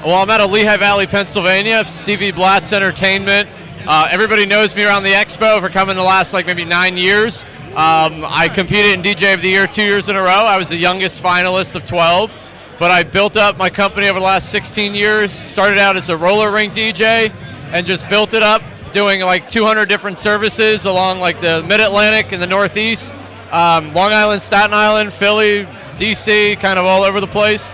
Well, I'm out of Lehigh Valley, Pennsylvania, Stevie Blatz Entertainment. Everybody knows me around the expo for coming the last maybe 9 years. I competed in DJ of the Year 2 years in a row. I was the youngest finalist of 12, but I built up my company over the last 16 years. Started out as a roller rink DJ and just built it up, doing 200 different services along the Mid-Atlantic and the Northeast, Long Island, Staten Island, Philly, DC, kind of all over the place.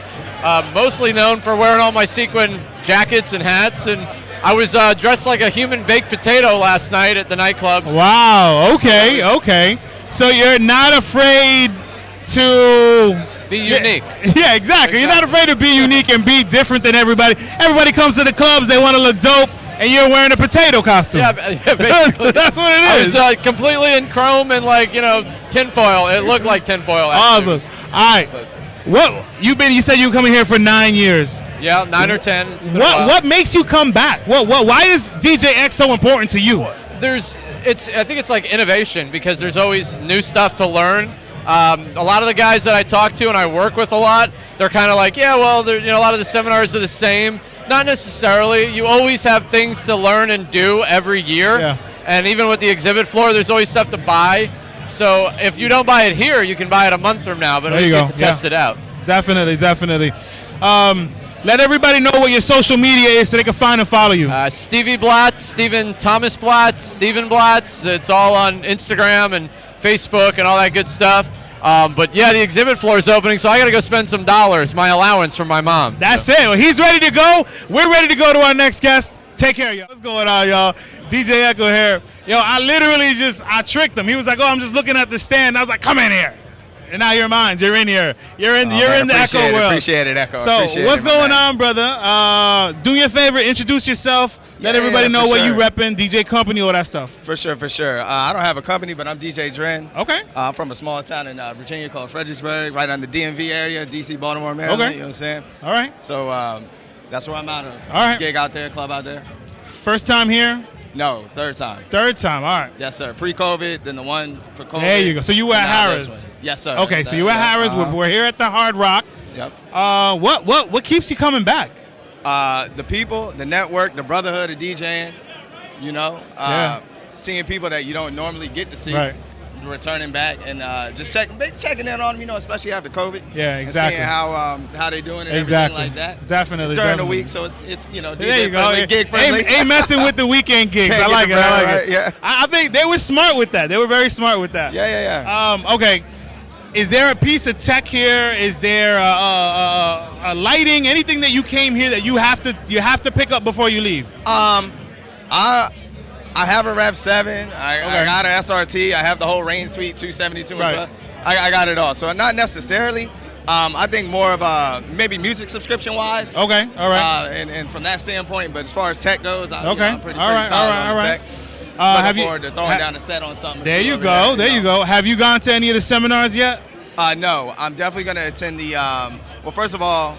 Mostly known for wearing all my sequin jackets and hats, and I was dressed like a human baked potato last night at the nightclubs. Wow, okay. So you're not afraid to be unique. Yeah, exactly. You're not afraid to be unique and be different than everybody. Everybody comes to the clubs, they want to look dope, and you're wearing a potato costume. Yeah, basically. That's what it is. I was completely in chrome and tinfoil. It looked like tinfoil. Awesome. All right. You said you were coming here for 9 years. Yeah, 9 or 10. What makes you come back? Why is DJX so important to you? I think it's innovation, because there's always new stuff to learn. A lot of the guys that I talk to and I work with a lot, they're kind of a lot of the seminars are the same. Not necessarily. You always have things to learn and do every year. Yeah. And even with the exhibit floor, there's always stuff to buy. So if you don't buy it here, you can buy it a month from now, but at least you have to test it out. Definitely. Let everybody know what your social media is so they can find and follow you. Stevie Blatz, Stephen Thomas Blatz, Stephen Blatz. It's all on Instagram and Facebook and all that good stuff. But yeah, the exhibit floor is opening, so I got to go spend some dollars, my allowance from my mom. That's it. Well, he's ready to go. We're ready to go to our next guest. Take care, y'all. What's going on, y'all? DJ Echo here. Yo, I literally I tricked him. He was like, oh, I'm just looking at the stand. I was like, come in here. And now you're mine. You're in here. You're in the Echo world. Appreciate it, Echo. So what's going on, brother? Do me a favor. Introduce yourself. Let everybody know what you repping, DJ company, all that stuff. For sure. I don't have a company, but I'm DJ Dren. Okay. I'm from a small town in Virginia called Fredericksburg, right on the DMV area, DC, Baltimore, Maryland. Okay. You know what I'm saying? All right. So that's where I'm out of. All right. Gig out there, club out there. First time here? No, third time. Third time, all right. Yes, sir. Pre-COVID, then the one for COVID. There you go. So you were at Harris. Yes, sir. Okay, so you were at Harris. We're here at the Hard Rock. Yep. What keeps you coming back? The people, the network, the brotherhood of DJing, you know, seeing people that you don't normally get to see. Right. Returning back and just checking in on them, you know, especially after COVID. Yeah, exactly. And seeing how they doing and exactly. everything like that. Definitely. It's during the week, so it's you know, there you friendly, go. Gig friendly. Ain't messing with the weekend gigs. I like it. Right? Yeah. I think they were smart with that. They were very smart with that. Yeah. Okay. Is there a piece of tech here? Is there a lighting? Anything that you came here that you have to pick up before you leave? I have a Rev 7. I got an SRT. I have the whole Rain Suite 272 and stuff. I got it all. So not necessarily. I think more of maybe music subscription wise. Okay, all right. And from that standpoint, but as far as tech goes, I'm pretty solid on tech. Looking forward to throwing down a set on something. There you go. There you go. Have you gone to any of the seminars yet? No. I'm definitely going to attend the. Well, first of all,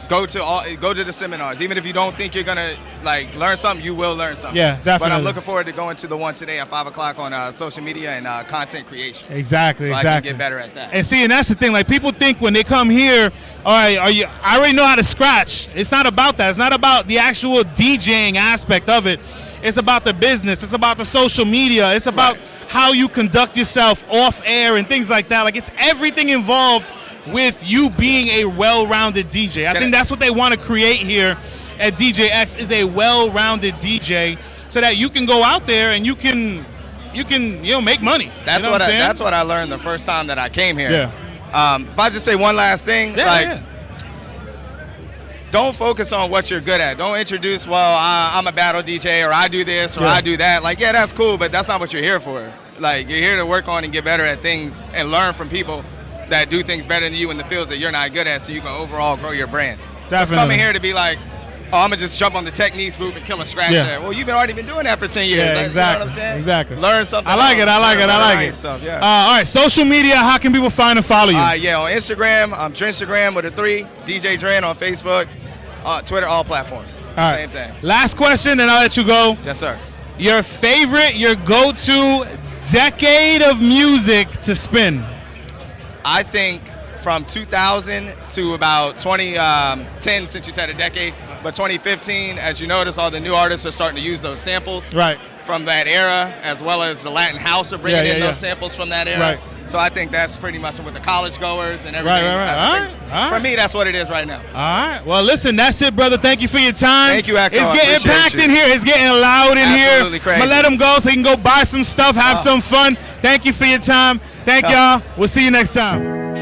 go to the seminars. Even if you don't think you're gonna learn something, you will learn something. Yeah, definitely. But I'm looking forward to going to the one today at 5:00 on social media and content creation. Exactly. So I can get better at that. And see, and that's the thing. Like, people think when they come here, all right, I already know how to scratch. It's not about that. It's not about the actual DJing aspect of it. It's about the business. It's about the social media. It's about how you conduct yourself off air and things like that. Like, it's everything involved with you being a well-rounded DJ. I think that's what they want to create here at DJX, is a well-rounded DJ, so that you can go out there and you can make money. That's that's what I learned the first time that I came here. Yeah. If I just say one last thing, don't focus on what you're good at. Don't introduce, I'm a battle DJ, or I do this, or I do that. That's cool, but that's not what you're here for. You're here to work on and get better at things and learn from people that do things better than you in the fields that you're not good at, so you can overall grow your brand. Definitely. Coming here to be like, I'm gonna just jump on the techniques booth and kill a scratch there. Well, you've already been doing that for 10 years. Yeah, exactly. You know what I'm saying? Exactly. Learn something. I like it. Stuff, yeah. All right, social media. How can people find and follow you? On Instagram, I'm Drenstagram with a 3. DJ Dren on Facebook, Twitter, all platforms. All Same thing. Last question, then I'll let you go. Yes, sir. Your go-to decade of music to spin? I think from 2000 to about 2010, since you said a decade, but 2015, as you notice, all the new artists are starting to use those samples from that era, as well as the Latin house are bringing in those samples from that era. Right. So I think that's pretty much with the college goers and everything. Right. All right. For me, that's what it is right now. All right. Well, listen, that's it, brother. Thank you for your time. Thank you, Echo. It's getting packed in here. It's getting loud in here. Absolutely crazy. I'm going to let him go so he can go buy some stuff, have some fun. Thank you for your time. Thank y'all. We'll see you next time.